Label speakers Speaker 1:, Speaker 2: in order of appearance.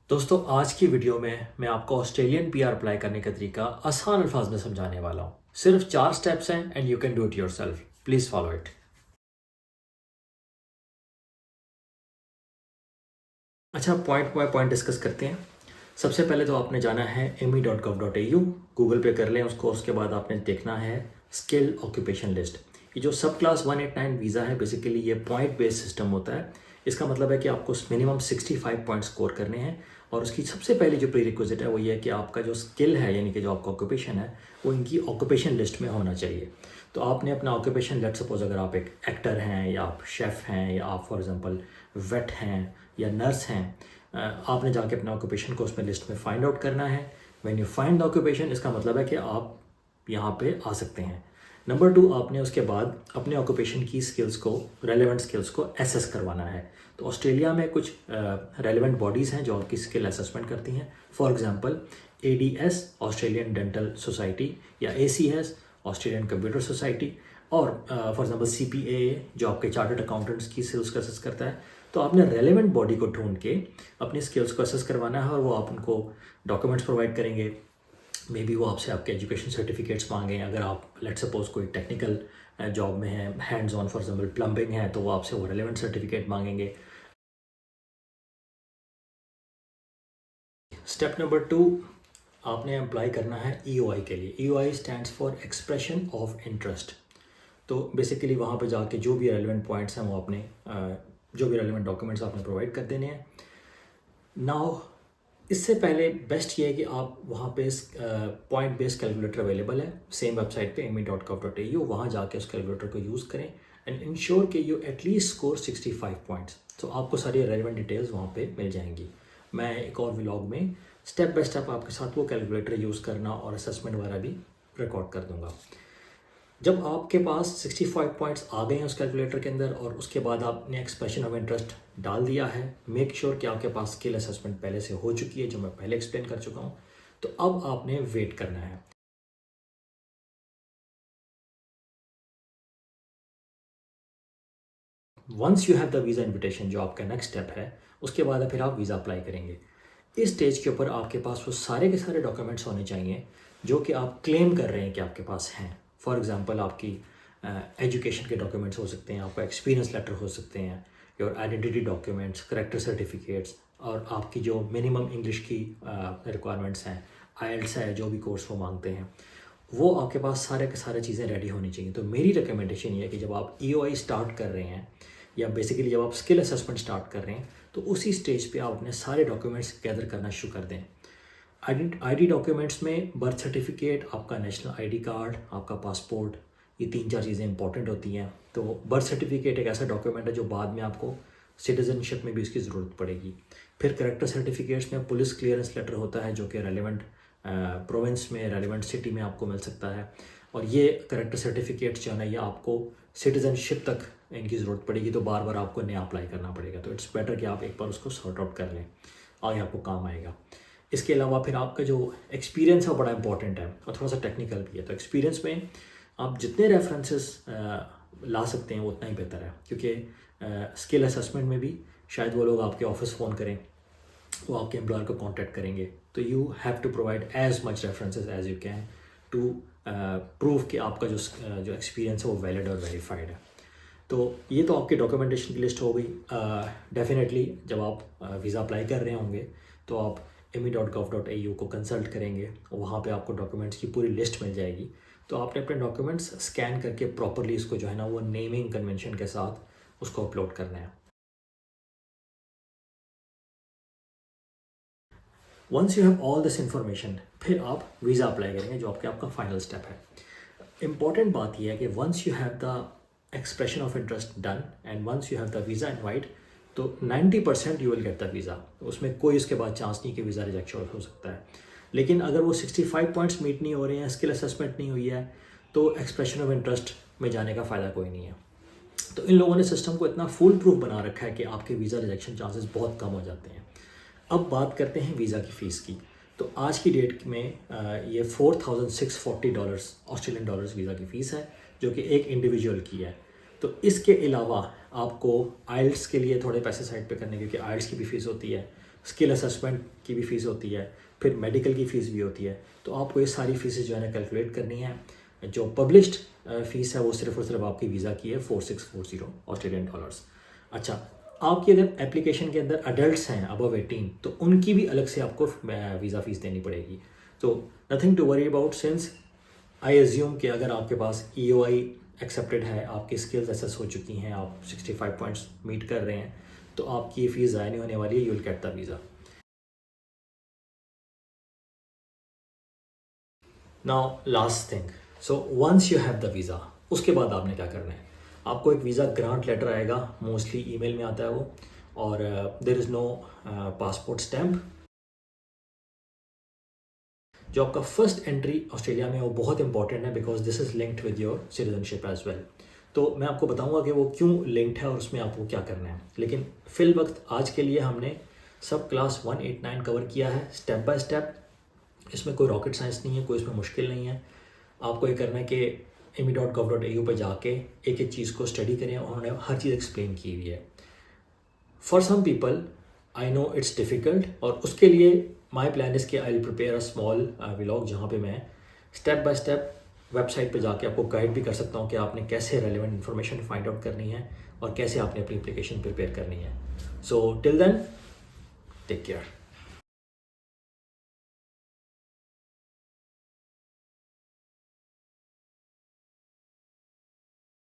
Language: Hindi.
Speaker 1: दोस्तों आज की वीडियो में मैं आपको ऑस्ट्रेलियन पीआर अप्लाई करने का तरीका आसान अल्फाज में समझाने वाला हूँ। सिर्फ 4 स्टेप्स हैं and you can do it yourself. Please follow it. अच्छा, पॉइंट बाय पॉइंट डिस्कस करते हैं। सबसे पहले तो आपने जाना है me.gov.au, गूगल पे कर लें उसको। उसके बाद आपने देखना है स्किल ऑक्यूपेशन लिस्ट। ये जो सब क्लास 189 वीज़ा है, बेसिकली ये पॉइंट बेस्ड सिस्टम होता है। इसका मतलब है कि आपको मिनिमम 65 पॉइंट स्कोर करने हैं और उसकी सबसे पहली जो प्री रिक्विजिट है वो ये है कि आपका जो स्किल है, यानी कि जो आपका ऑक्यूपेशन है, वो इनकी ऑक्यूपेशन लिस्ट में होना चाहिए। तो आपने अपना ऑक्यूपेशन, लेट सपोज अगर आप एक एक्टर हैं या आप शेफ़ हैं या आप फॉर एग्जांपल वेट हैं या नर्स हैं, आपने जाके अपना ऑक्यूपेशन को उसमें लिस्ट में फाइंड आउट करना है। When you find the occupation, इसका मतलब है कि आप यहाँ पे आ सकते हैं। नंबर 2, आपने उसके बाद अपने ऑक्यूपेशन की स्किल्स को, रेलेवेंट स्किल्स को एसेस करवाना है। तो ऑस्ट्रेलिया में कुछ रेलेवेंट बॉडीज़ हैं जो आपकी स्किल असेसमेंट करती हैं। For example ADS, Australian dental society, या ACS, ऑस्ट्रेलियन कंप्यूटर सोसाइटी, और फॉर एग्जांपल CPA, जो आपके चार्टर्ड अकाउंटेंट्स की स्किल्स को असेस करता है। तो आपने रेलेवेंट बॉडी को ढूंढ के अपनी स्किल्स को असेस करवाना है और वो आप उनको डॉक्यूमेंट्स प्रोवाइड करेंगे। मे बी वो आपसे आपके एजुकेशन सर्टिफिकेट्स मांगें। अगर आप लेट सपोज कोई टेक्निकल जॉब में है, hands on, for example plumbing है, तो वो आपसे वो रेलेवेंट सर्टिफिकेट मांगेंगे। स्टेप नंबर 2, आपने अप्लाई करना है EOI के लिए। EOI stands for expression of interest. तो बेसिकली वहाँ पे जाके जो भी रेलेवेंट पॉइंट्स हैं वो आपने जो भी रेलेवेंट डॉक्यूमेंट्स आपने प्रोवाइड कर देने हैं। नाउ इससे पहले बेस्ट ये है कि आप वहाँ पे पॉइंट बेस्ड कैलकुलेटर अवेलेबल है सेम वेबसाइट पे me.gov.au, वहाँ जाके उस कैलकुलेटर को यूज़ करें एंड इंश्योर कि यू एटलीस्ट स्कोर 65 पॉइंट्स। तो आपको सारी रेलेवेंट डिटेल्स वहाँ पे मिल जाएंगी। मैं एक और व्लॉग में स्टेप बाय स्टेप आपके साथ वो कैलकुलेटर यूज़ करना और असेसमेंट वगैरह भी रिकॉर्ड कर दूँगा। जब आपके पास 65 पॉइंट्स आ गए हैं उस कैलकुलेटर के अंदर और उसके बाद आपने एक्सप्रेशन ऑफ इंटरेस्ट डाल दिया है, मेक श्योर कि आपके पास स्किल असेसमेंट पहले से हो चुकी है, जो मैं पहले एक्सप्लेन कर चुका हूँ। तो अब आपने वेट करना है। Once you have the visa invitation, जो आपका नेक्स्ट स्टेप है, उसके बाद फिर आप वीज़ा अप्लाई करेंगे। इस स्टेज के ऊपर आपके पास वो सारे के सारे डॉक्यूमेंट्स होने चाहिए जो कि आप क्लेम कर रहे हैं कि आपके पास हैं। फॉर एग्जांपल आपकी एजुकेशन के डॉक्यूमेंट्स हो सकते हैं, आपका एक्सपीरियंस लेटर हो सकते हैं, your identity documents, character certificates, और आपकी जो मिनिमम इंग्लिश की रिक्वायरमेंट्स हैं, IELTS है, जो भी कोर्स वो मांगते हैं, वो आपके पास सारे के सारे चीज़ें रेडी होनी चाहिए। तो मेरी रिकमेंडेशन ये है कि जब आप EOI स्टार्ट कर रहे हैं या बेसिकली जब आप स्किल असेसमेंट स्टार्ट कर रहे हैं, तो उसी स्टेज पे आप अपने सारे डॉक्यूमेंट्स गैदर करना शुरू कर दें। ID डॉक्यूमेंट्स में बर्थ सर्टिफिकेट, आपका नेशनल ID कार्ड, आपका पासपोर्ट, ये 3-4 चीज़ें इंपॉर्टेंट होती हैं। तो बर्थ सर्टिफिकेट एक ऐसा डॉक्यूमेंट है जो बाद में आपको सिटीजनशिप में भी इसकी ज़रूरत पड़ेगी। फिर करेक्टर सर्टिफिकेट्स में पुलिस क्लियरेंस लेटर होता है जो कि रेलिवेंट प्रोविंस में, रेलिवेंट सिटी में आपको मिल सकता है। और ये करेक्टर सर्टिफिकेट्स जो है ना, ये आपको सिटीजनशिप तक इनकी ज़रूरत पड़ेगी, तो बार बार आपको नया अप्लाई करना पड़ेगा। तो इट्स बेटर कि आप एक बार उसको सॉर्ट आउट कर लें, आगे आपको काम आएगा। इसके अलावा फिर आपका जो एक्सपीरियंस है वो बड़ा इंपॉर्टेंट है और थोड़ा सा टेक्निकल भी है। तो एक्सपीरियंस में आप जितने रेफरेंसेस ला सकते हैं वो उतना ही बेहतर है, क्योंकि स्किल असेसमेंट में भी शायद वो लोग आपके ऑफिस फ़ोन करें, वो आपके एम्प्लॉयर को कांटेक्ट करेंगे। तो you have to provide as much references as you can to prove कि आपका जो एक्सपीरियंस है वो वैलिड और वेरीफाइड है। तो ये तो आपकी डॉक्यूमेंटेशन की लिस्ट हो गई। डेफिनेटली जब आप वीज़ा अप्लाई कर रहे होंगे तो आप me.gov.au को कंसल्ट करेंगे, वहाँ पे आपको डॉक्यूमेंट्स की पूरी लिस्ट मिल जाएगी। तो आपने अपने डॉक्यूमेंट्स स्कैन करके प्रॉपरली इसको जो है ना, वो नेमिंग कन्वेंशन के साथ उसको अपलोड करना है। Once you have all this information, फिर आप वीज़ा अप्लाई करेंगे, जो आपका फाइनल स्टेप है। इम्पॉर्टेंट बात यह है कि once you have the expression of interest done and once you have the visa invite, तो 90% you will get the visa. उसमें कोई उसके बाद चांस नहीं कि वीज़ा रिजेक्शन हो सकता है। लेकिन अगर वो 65 पॉइंट्स मीट नहीं हो रहे हैं, स्किल असेसमेंट नहीं हुई है, तो एक्सप्रेशन ऑफ इंटरेस्ट में जाने का फ़ायदा कोई नहीं है। तो इन लोगों ने सिस्टम को इतना फुल प्रूफ बना रखा है कि आपके वीज़ा रिजेक्शन चांसेस बहुत कम हो जाते हैं। अब बात करते हैं वीज़ा की फ़ीस की। तो आज की डेट में ये $4,640 ऑस्ट्रेलियन डॉलर्स वीज़ा की फ़ीस है, जो कि एक इंडिविजुअल की है। तो इसके अलावा आपको IELTS के लिए थोड़े पैसे साइड पे करने, क्योंकि IELTS की भी फ़ीस होती है। स्किल असेसमेंट की भी फ़ीस होती है, फिर मेडिकल की फ़ीस भी होती है। तो आपको ये सारी फ़ीसें जो है ना कैलकुलेट करनी है। जो पब्लिश्ड फ़ीस है वो सिर्फ और सिर्फ आपकी वीज़ा की है 4640 ऑस्ट्रेलियन डॉलर्स। अच्छा, आपकी अगर एप्लीकेशन के अंदर अडल्ट्स हैं अबव 18 तो उनकी भी अलग से आपको वीज़ा फ़ीस देनी पड़ेगी। तो nothing to worry about, since I assume कि अगर आपके पास EOI एक्सेप्टेड है, आपकी स्किल्स असेस हो चुकी हैं, आप 65 पॉइंट्स मीट कर रहे हैं, तो आपकी ये फ़ीस ज़ाया नहीं होने वाली है, you will get the visa. Now last thing, so once you have the visa, उसके बाद आपने क्या करना है? आपको एक वीज़ा ग्रांट लेटर आएगा, मोस्टली ईमेल में आता है वो, और there is no passport stamp. जो आपका फर्स्ट एंट्री ऑस्ट्रेलिया में है वो बहुत इंपॉर्टेंट है, because this is linked with your citizenship as well. तो मैं आपको बताऊंगा कि वो क्यों लिंक्ड है और उसमें आपको क्या करना है। लेकिन फिल वक्त आज के लिए हमने सब क्लास 189 कवर किया है स्टेप बाय स्टेप। इसमें कोई रॉकेट साइंस नहीं है, कोई इसमें मुश्किल नहीं है। आपको ये करना है कि ame.gov.au पर जाके एक एक चीज़ को स्टडी करें, उन्होंने हर चीज़ एक्सप्लेन की हुई है। For some people I know it's difficult, और उसके लिए माई प्लान इज़ कि I will prepare a small vlog जहाँ पे मैं स्टेप बाय स्टेप वेबसाइट पे जाके आपको गाइड भी कर सकता हूँ कि आपने कैसे रेलिवेंट इन्फॉर्मेशन फाइंड आउट करनी है और कैसे आपने अपनी एप्लीकेशन प्रिपेयर करनी है। So till then, take care.